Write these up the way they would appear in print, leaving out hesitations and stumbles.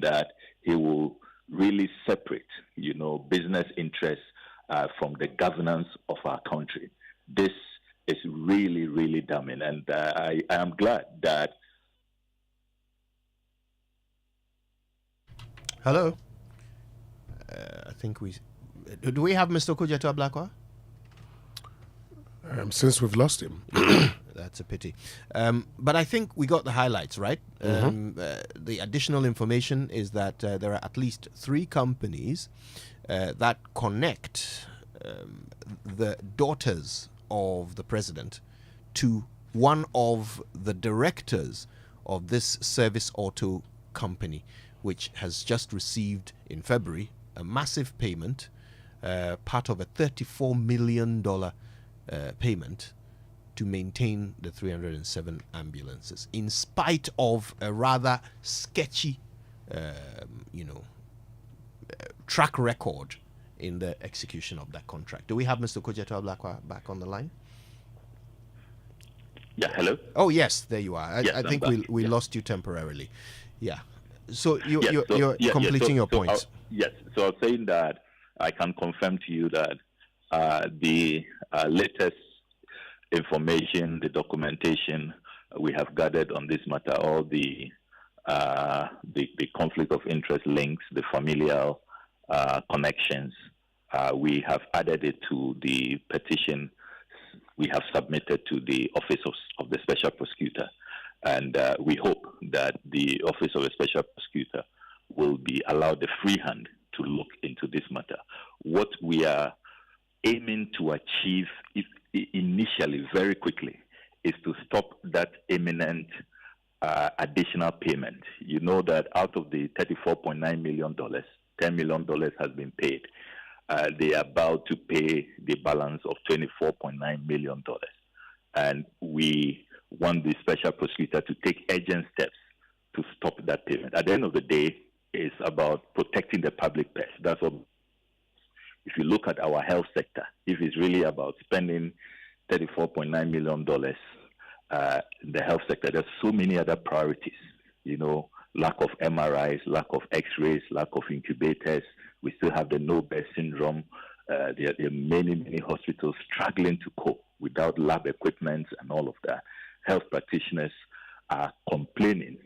and that he will really separate, business interests from the governance of our country. This is really, really damning, and I am glad that. Hello. I think we do. We have Mr. Kudzeto Ablakwa? Since we've lost him. That's a pity. But I think we got the highlights, right? The additional information is that there are at least 3 companies that connect the daughters of the president to one of the directors of this service auto company, which has just received in February a massive payment, part of a $34 million payment to maintain the 307 ambulances, in spite of a rather sketchy, track record in the execution of that contract. Do we have Mr. Kudzeto Ablakwa back on the line? Yeah, hello? Oh, yes, there you are. Yes, I think we lost you temporarily. Yeah. So you're completing your point. Yes. So I was saying that I can confirm to you that the latest information, the documentation we have gathered on this matter, all the conflict of interest links, the familial connections, we have added it to the petition we have submitted to the Office of the Special Prosecutor. And we hope that the Office of the Special Prosecutor will be allowed the free hand to look into this matter. What we are aiming to achieve initially, very quickly, is to stop that imminent additional payment. You know that out of the $34.9 million, $10 million has been paid. They are about to pay the balance of $24.9 million. And we want the special prosecutor to take urgent steps to stop that payment. At the end of the day, it's about protecting the public purse. That's what. If you look at our health sector, if it's really about spending $34.9 million in the health sector, there's so many other priorities. Lack of MRIs, lack of X-rays, lack of incubators. We still have the no-bed syndrome. There are many, many hospitals struggling to cope without lab equipment and all of that. Health practitioners are complaining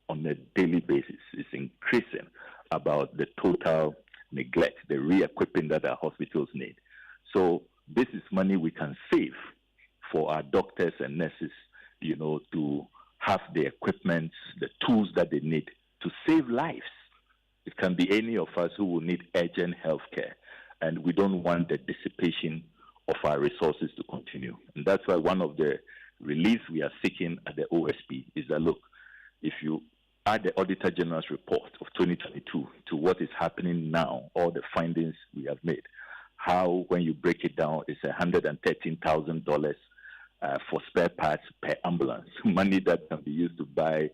on a daily basis. It's increasing about the total neglect, the re-equipping that our hospitals need. So this is money we can save for our doctors and nurses, to have the equipment, the tools that they need to save lives. It can be any of us who will need urgent health care, and we don't want the dissipation of our resources to continue. And that's why one of the reliefs we are seeking at the OSP is that, look, if you add the Auditor General's report of 2022 to what is happening now, all the findings we have made, how, when you break it down, it's $113,000 for spare parts per ambulance, money that can be used to buy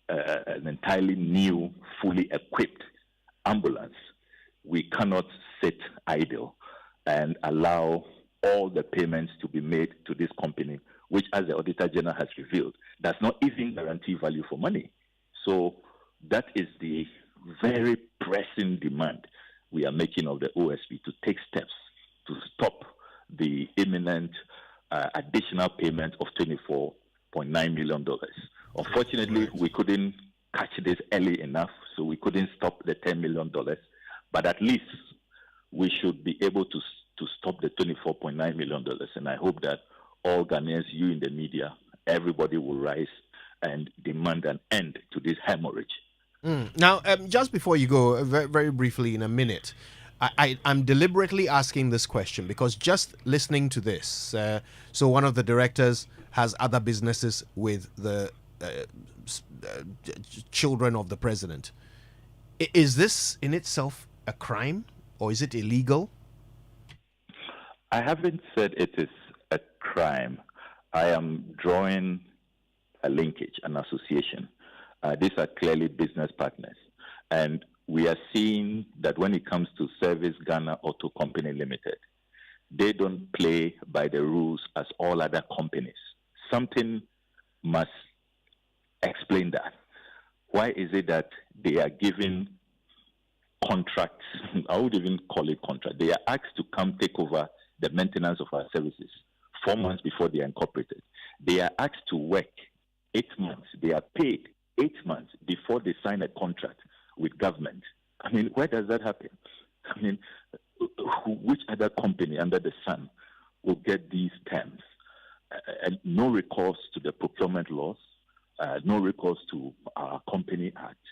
an entirely new, fully equipped ambulance. We cannot sit idle and allow all the payments to be made to this company, which, as the Auditor General has revealed, does not even guarantee value for money. So that is the very pressing demand we are making of the OSP to take steps to stop the imminent additional payment of $24.9 million. Unfortunately, we couldn't catch this early enough, so we couldn't stop the $10 million. But at least we should be able to stop the $24.9 million. And I hope that all Ghanaians, you in the media, everybody will rise and demand an end to this hemorrhage. Now, just before you go, very, very briefly in a minute, I'm deliberately asking this question because just listening to this, so one of the directors has other businesses with the children of the president. Is this in itself a crime or is it illegal? I haven't said it is a crime. I am drawing a linkage, an association. These are clearly business partners. And we are seeing that when it comes to Service Ghana Auto Company Limited, they don't play by the rules as all other companies. Something must explain that. Why is it that they are given contracts? I would even call it contract. They are asked to come take over the maintenance of our services 4 months before they are incorporated. They are asked to work 8 months. They are paid 8 months before they sign a contract with government. I mean, where does that happen? I mean, which other company under the sun will get these terms? And no recourse to the procurement laws, no recourse to our Company Act.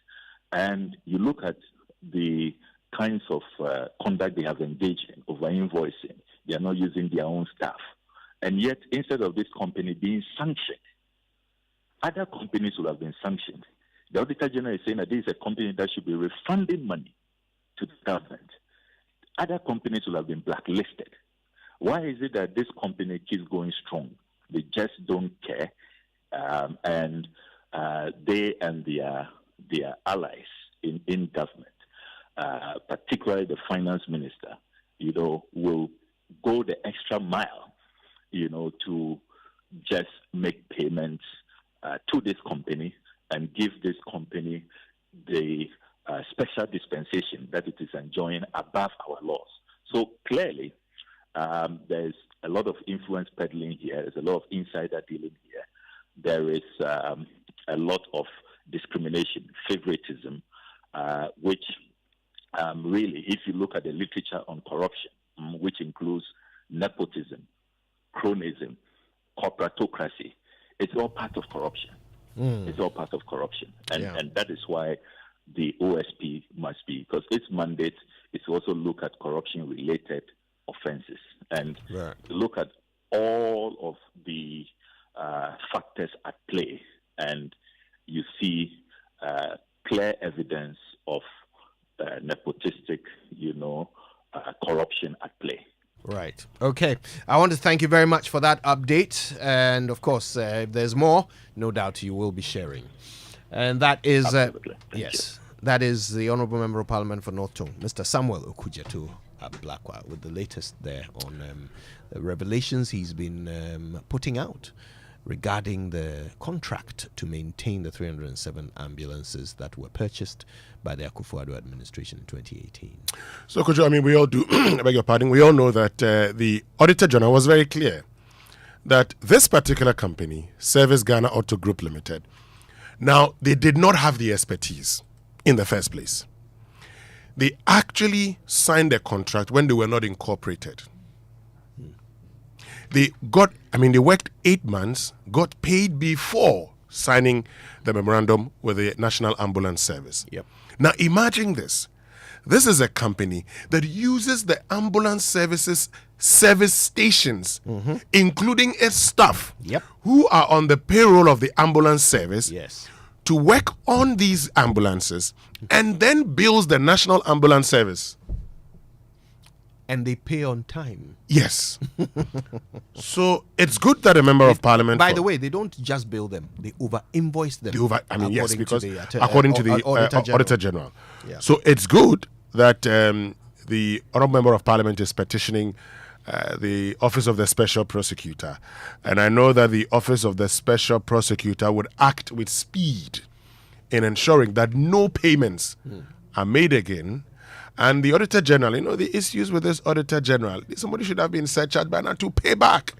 And you look at the kinds of conduct they have engaged in, over invoicing. They are not using their own staff. And yet, instead of this company being sanctioned, other companies will have been sanctioned. The Auditor General is saying that this is a company that should be refunding money to the government. Other companies will have been blacklisted. Why is it that this company keeps going strong? They just don't care. And they and their allies in government, particularly the finance minister, will go the extra mile, to just make payments to this company and give this company the special dispensation that it is enjoying above our laws. So clearly, there's a lot of influence peddling here. There's a lot of insider dealing here. There is a lot of discrimination, favoritism, which really, if you look at the literature on corruption, which includes nepotism, cronism, corporatocracy, it's all part of corruption. It's all part of corruption. And that is why the OSP must be, because its mandate is to also look at corruption-related offenses and look at all of the factors at play, and you see clear evidence of nepotistic, corruption at play. Right. Okay. I want to thank you very much for that update. And of course, if there's more, no doubt you will be sharing. And that is, that is the Honourable Member of Parliament for North Tongue, Mr. Samuel Okudzeto Ablakwa, with the latest there on the revelations he's been putting out regarding the contract to maintain the 307 ambulances that were purchased by the Akufo-Addo administration in 2018. So, Kojo, we all do, I beg your pardon, we all know that the Auditor General was very clear that this particular company, Service Ghana Auto Group Limited, now, they did not have the expertise in the first place. They actually signed a contract when they were not incorporated. They worked 8 months, got paid before signing the memorandum with the National Ambulance Service. Yep. Now imagine this. This is a company that uses the ambulance services service stations, including its staff, who are on the payroll of the ambulance service, to work on these ambulances, and then bills the National Ambulance Service. And they pay on time. Yes. So it's good that a member of parliament... By the way, they don't just bill them. They over-invoice them. Because according to the Auditor General. Yeah. So it's good that the honourable member of parliament is petitioning the Office of the Special Prosecutor. And I know that the Office of the Special Prosecutor would act with speed in ensuring that no payments are made again. And the Auditor General, the issues with this Auditor General, somebody should have been set charged by now to pay back